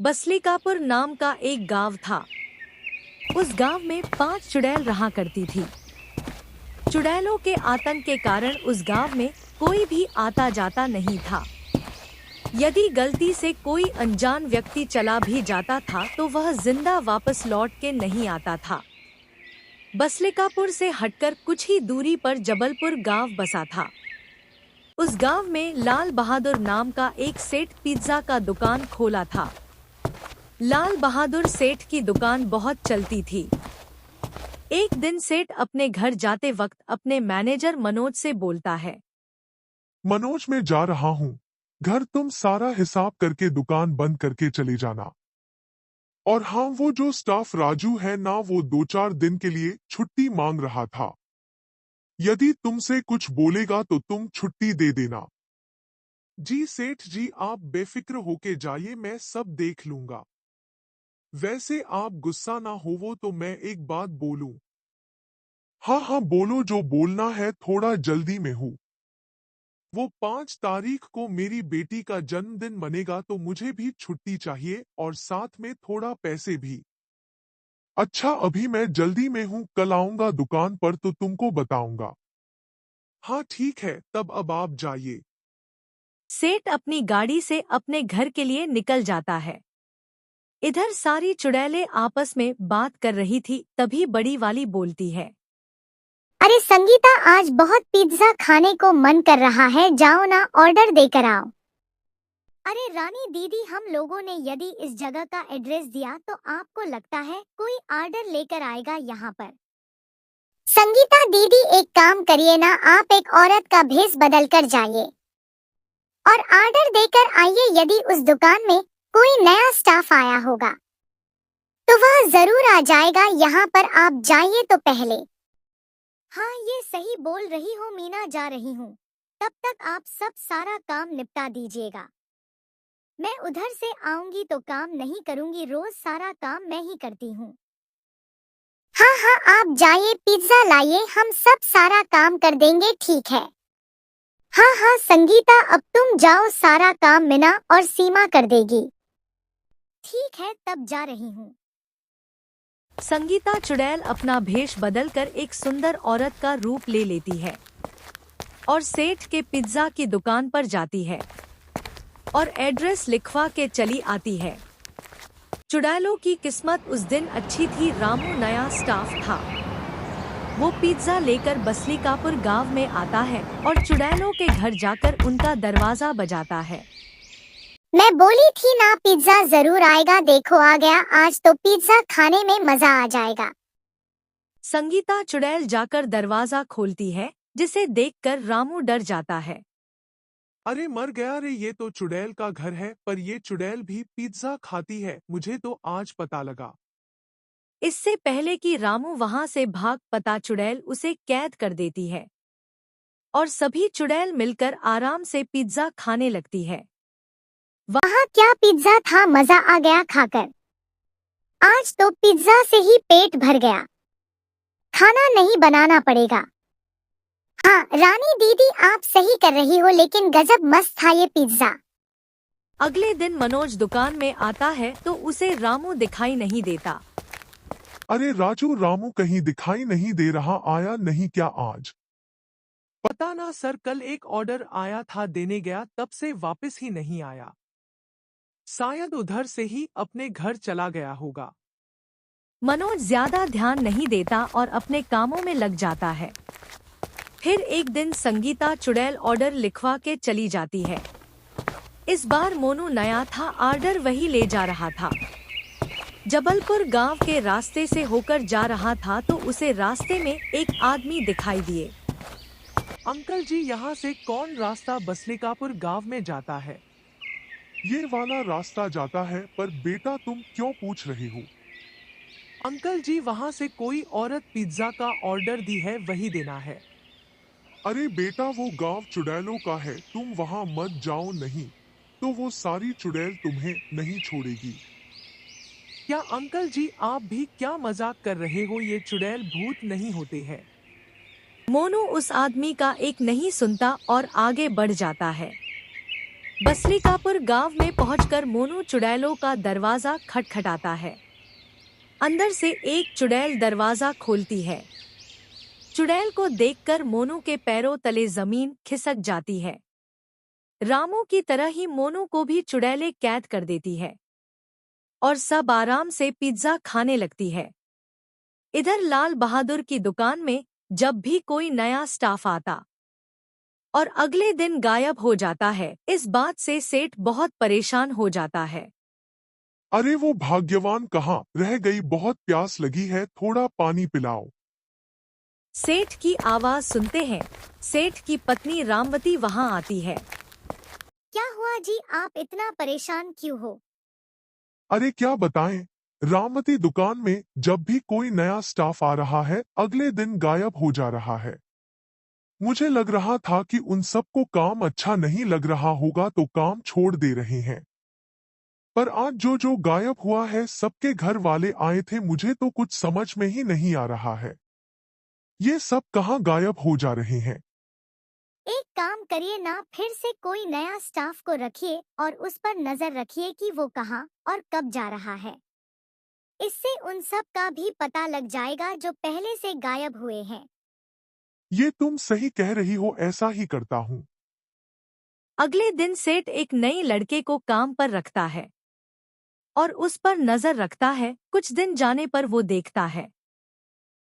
बसलिकापुर नाम का एक गांव था। उस गांव में 5 चुड़ैल रहा करती थी। चुड़ैलों के आतंक के कारण उस गांव में कोई भी आता जाता नहीं था। यदि गलती से कोई अनजान व्यक्ति चला भी जाता था तो वह जिंदा वापस लौट के नहीं आता था। बसलिकापुर से हटकर कुछ ही दूरी पर जबलपुर गांव बसा था। उस गांव में लाल बहादुर नाम का एक सेठ पिज्जा का दुकान खोला था। लाल बहादुर सेठ की दुकान बहुत चलती थी। एक दिन सेठ अपने घर जाते वक्त अपने मैनेजर मनोज से बोलता है। मनोज, मैं जा रहा हूँ घर, तुम सारा हिसाब करके दुकान बंद करके चले जाना। और हाँ, वो जो स्टाफ राजू है ना, वो 2-4 दिन के लिए छुट्टी मांग रहा था। यदि तुमसे कुछ बोलेगा तो तुम छुट्टी दे देना। जी सेठ जी, आप बेफिक्र होके जाइए, मैं सब देख लूंगा। वैसे आप गुस्सा ना होवो तो मैं एक बात बोलूं? हाँ हाँ बोलो, जो बोलना है, थोड़ा जल्दी में हूँ। वो 5 तारीख को मेरी बेटी का जन्मदिन मनेगा तो मुझे भी छुट्टी चाहिए और साथ में थोड़ा पैसे भी। अच्छा, अभी मैं जल्दी में हूँ, कल आऊंगा दुकान पर तो तुमको बताऊंगा। हाँ ठीक है, तब अब आप जाइए। सेठ अपनी गाड़ी से अपने घर के लिए निकल जाता है। इधर सारी चुड़ैलें आपस में बात कर रही थी, तभी बड़ी वाली बोलती है। अरे संगीता, आज बहुत पिज्जा खाने को मन कर रहा है, जाओ ना ऑर्डर देकर आओ। अरे रानी दीदी, हम लोगों ने यदि इस जगह का एड्रेस दिया तो आपको लगता है कोई ऑर्डर लेकर आएगा यहाँ पर? संगीता दीदी, एक काम करिए ना, आप एक औरत का भेष बदल कर जाइए और ऑर्डर देकर आइए। यदि उस दुकान में कोई नया स्टाफ आया होगा तो वह जरूर आ जाएगा यहाँ पर, आप जाइए तो पहले। हाँ, ये सही बोल रही हो मीना, जा रही हूँ। तब तक आप सब सारा काम निपटा दीजिएगा। मैं उधर से आऊंगी तो काम नहीं करूंगी, रोज सारा काम मैं ही करती हूँ। हाँ हाँ, आप जाइए, पिज्जा लाइए, हम सब सारा काम कर देंगे, ठीक है? हाँ हाँ संगीता, अब तुम जाओ, सारा काम मीना और सीमा कर देगी। ठीक है, तब जा रही हूँ। संगीता चुड़ैल अपना भेष बदलकर एक सुंदर औरत का रूप ले लेती है और सेठ के पिज्जा की दुकान पर जाती है और एड्रेस लिखवा के चली आती है। चुड़ैलों की किस्मत उस दिन अच्छी थी, रामू नया स्टाफ था। वो पिज्जा लेकर बसलिकापुर गांव में आता है और चुड़ैलों के घर जाकर उनका दरवाजा बजाता है। मैं बोली थी ना, पिज्जा जरूर आएगा, देखो आ गया, आज तो पिज्जा खाने में मजा आ जाएगा। संगीता चुड़ैल जाकर दरवाजा खोलती है, जिसे देखकर रामू डर जाता है। अरे मर गया रे, ये तो चुड़ैल का घर है, पर ये चुड़ैल भी पिज्जा खाती है, मुझे तो आज पता लगा। इससे पहले कि रामू वहां से भाग पता, चुड़ैल उसे कैद कर देती है और सभी चुड़ैल मिलकर आराम से पिज्जा खाने लगती है। वहाँ क्या पिज्जा था, मजा आ गया खाकर। आज तो पिज्जा से ही पेट भर गया, खाना नहीं बनाना पड़ेगा। हाँ रानी दीदी, आप सही कर रही हो, लेकिन गजब मस्त था ये पिज्जा। अगले दिन मनोज दुकान में आता है तो उसे रामू दिखाई नहीं देता। अरे राजू, रामू कहीं दिखाई नहीं दे रहा, आया नहीं क्या आज? पता ना सर, कल एक ऑर्डर आया था, देने गया, तब से वापस ही नहीं आया। शायद उधर से ही अपने घर चला गया होगा। मनोज ज्यादा ध्यान नहीं देता और अपने कामों में लग जाता है। फिर एक दिन संगीता चुड़ैल ऑर्डर लिखवा के चली जाती है। इस बार मोनू नया था, ऑर्डर वही ले जा रहा था। जबलपुर गांव के रास्ते से होकर जा रहा था तो उसे रास्ते में एक आदमी दिखाई दिए। अंकल जी, यहाँ से कौन रास्ता बसलिकापुर गांव में जाता है? ये वाला रास्ता जाता है, पर बेटा तुम क्यों पूछ रहे हो? अंकल जी, वहाँ से कोई औरत पिज्जा का ऑर्डर दी है, वही देना है। अरे बेटा, वो गांव चुड़ैलों का है, तुम वहां मत जाओ, नहीं तो वो सारी चुड़ैल तुम्हें नहीं छोड़ेगी। क्या अंकल जी, आप भी क्या मजाक कर रहे हो? ये चुड़ैल भूत नहीं होते हैं। मोनू उस आदमी का एक नहीं सुनता और आगे बढ़ जाता है। बसलिकापुर गांव में पहुंचकर मोनू चुड़ैलों का दरवाजा खटखटाता है। अंदर से एक चुड़ैल दरवाजा खोलती है। चुड़ैल को देखकर मोनू के पैरों तले जमीन खिसक जाती है। रामू की तरह ही मोनू को भी चुड़ैलें कैद कर देती है और सब आराम से पिज्जा खाने लगती है। इधर लाल बहादुर की दुकान में जब भी कोई नया स्टाफ आता और अगले दिन गायब हो जाता है, इस बात से सेठ बहुत परेशान हो जाता है। अरे वो भाग्यवान कहाँ रह गई, बहुत प्यास लगी है, थोड़ा पानी पिलाओ। सेठ की आवाज सुनते हैं। सेठ की पत्नी रामवती वहां आती है। क्या हुआ जी, आप इतना परेशान क्यों हो? अरे क्या बताएं, रामवती दुकान में जब भी कोई नया स्टाफ आ रहा है अगले दिन गायब हो जा रहा है। मुझे लग रहा था कि उन सबको काम अच्छा नहीं लग रहा होगा तो काम छोड़ दे रहे हैं, पर आज जो गायब हुआ है सबके घर वाले आए थे, मुझे तो कुछ समझ में ही नहीं आ रहा है। ये सब कहाँ गायब हो जा रहे हैं? एक काम करिए ना, फिर से कोई नया स्टाफ को रखिए और उस पर नजर रखिए कि वो कहाँ और कब जा रहा है। इससे उन सब का भी पता लग जाएगा जो पहले से गायब हुए हैं। ये तुम सही कह रही हो, ऐसा ही करता हूँ। अगले दिन सेठ एक नई लड़के को काम पर रखता है और उस पर नजर रखता है। कुछ दिन जाने पर वो देखता है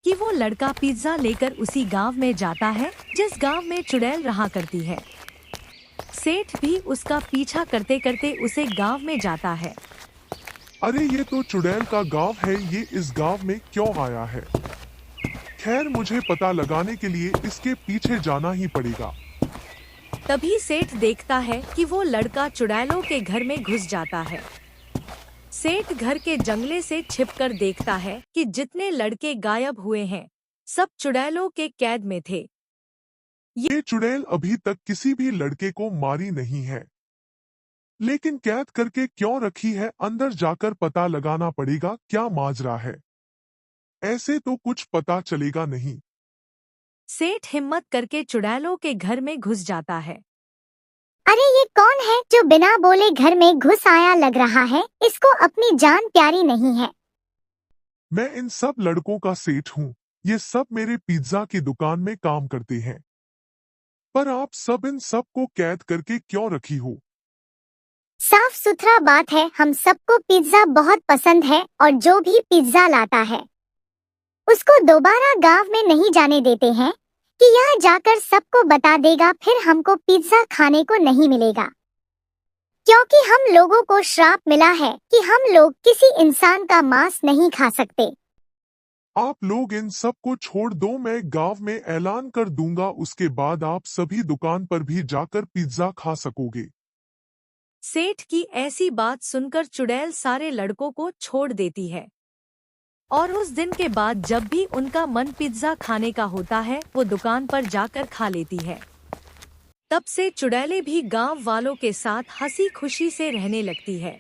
कि वो लड़का पिज्जा लेकर उसी गांव में जाता है जिस गांव में चुड़ैल रहा करती है। सेठ भी उसका पीछा करते करते उसे गांव में जाता है। अरे ये तो चुड़ैल का गांव है, ये इस गांव में क्यों आया है? खैर मुझे पता लगाने के लिए इसके पीछे जाना ही पड़ेगा। तभी सेठ देखता है कि वो लड़का चुड़ैलों के घर में घुस जाता है। सेठ घर के जंगले से छिपकर देखता है कि जितने लड़के गायब हुए हैं सब चुड़ैलों के कैद में थे। ये चुड़ैल अभी तक किसी भी लड़के को मारी नहीं है, लेकिन कैद करके क्यों रखी है? अंदर जाकर पता लगाना पड़ेगा क्या माजरा है। ऐसे तो कुछ पता चलेगा नहीं। सेठ हिम्मत करके चुड़ैलों के घर में घुस जाता है। अरे ये कौन है जो बिना बोले घर में घुस आया? लग रहा है इसको अपनी जान प्यारी नहीं है। मैं इन सब लड़कों का सेठ हूँ, ये सब मेरे पिज्जा की दुकान में काम करते हैं, पर आप सब इन सब को कैद करके क्यों रखी हो? साफ सुथरा बात है, हम सबको पिज्जा बहुत पसंद है और जो भी पिज्जा लाता है उसको दोबारा गांव में नहीं जाने देते हैं कि यहाँ जाकर सबको बता देगा, फिर हमको पिज्जा खाने को नहीं मिलेगा, क्योंकि हम लोगों को श्राप मिला है कि हम लोग किसी इंसान का मांस नहीं खा सकते। आप लोग इन सब को छोड़ दो, मैं गांव में ऐलान कर दूंगा, उसके बाद आप सभी दुकान पर भी जाकर पिज्जा खा सकोगे। सेठ की ऐसी बात सुनकर चुड़ैल सारे लड़कों को छोड़ देती है और उस दिन के बाद जब भी उनका मन पिज्जा खाने का होता है वो दुकान पर जाकर खा लेती है। तब से चुड़ैलें भी गांव वालों के साथ हंसी खुशी से रहने लगती है।